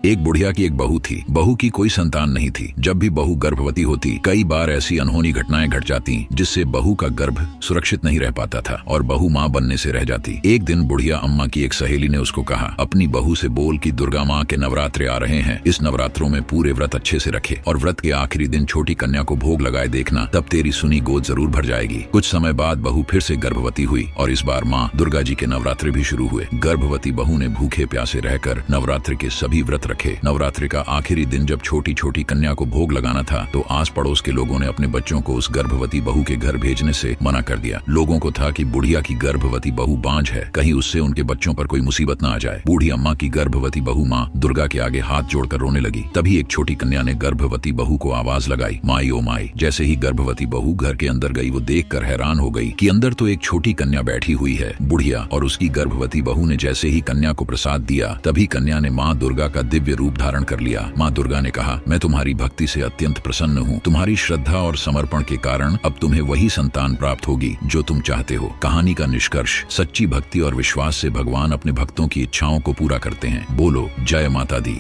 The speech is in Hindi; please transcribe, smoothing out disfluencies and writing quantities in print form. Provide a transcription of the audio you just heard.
एक बुढ़िया की एक बहू थी। बहू की कोई संतान नहीं थी। जब भी बहू गर्भवती होती, कई बार ऐसी अनहोनी घटनाएं घट जाती जिससे बहू का गर्भ सुरक्षित नहीं रह पाता था और बहू माँ बनने से रह जाती। एक दिन बुढ़िया अम्मा की एक सहेली ने उसको कहा, अपनी बहू से बोल कि दुर्गा माँ के नवरात्रे आ रहे हैं, इस नवरात्रों में पूरे व्रत अच्छे से रखे और व्रत के आखिरी दिन छोटी कन्या को भोग लगाए देखना, तब तेरी सुनी गोद जरूर भर जाएगी। कुछ समय बाद बहू फिर से गर्भवती हुई और इस बार माँ दुर्गा जी के नवरात्रे भी शुरू हुए। गर्भवती बहू ने भूखे प्यासे रहकर नवरात्रि के सभी व्रत रखे। नवरात्रि का आखिरी दिन जब छोटी छोटी कन्या को भोग लगाना था तो आस पड़ोस के लोगों ने अपने बच्चों को उस गर्भवती बहू के घर भेजने से मना कर दिया। लोगों को था कि बुढ़िया की गर्भवती बहू बांझ है, कहीं उससे उनके बच्चों पर कोई मुसीबत न आ जाए। बूढ़ी अम्मा की गर्भवती बहू माँ दुर्गा के आगे हाथ जोड़कर रोने लगी। तभी एक छोटी कन्या ने गर्भवती बहू को आवाज लगाई, माई ओ माई। जैसे ही गर्भवती बहू घर के अंदर गई, वो देखकर हैरान हो गई कि अंदर तो एक छोटी कन्या बैठी हुई है। बुढ़िया और उसकी गर्भवती बहू ने जैसे ही कन्या को प्रसाद दिया, तभी कन्या ने माँ दुर्गा का दिव्य रूप धारण कर लिया। माँ दुर्गा ने कहा, मैं तुम्हारी भक्ति से अत्यंत प्रसन्न हूँ। तुम्हारी श्रद्धा और समर्पण के कारण अब तुम्हें वही संतान प्राप्त होगी जो तुम चाहते हो। कहानी का निष्कर्ष, सच्ची भक्ति और विश्वास से भगवान अपने भक्तों की इच्छाओं को पूरा करते हैं। बोलो जय माता दी।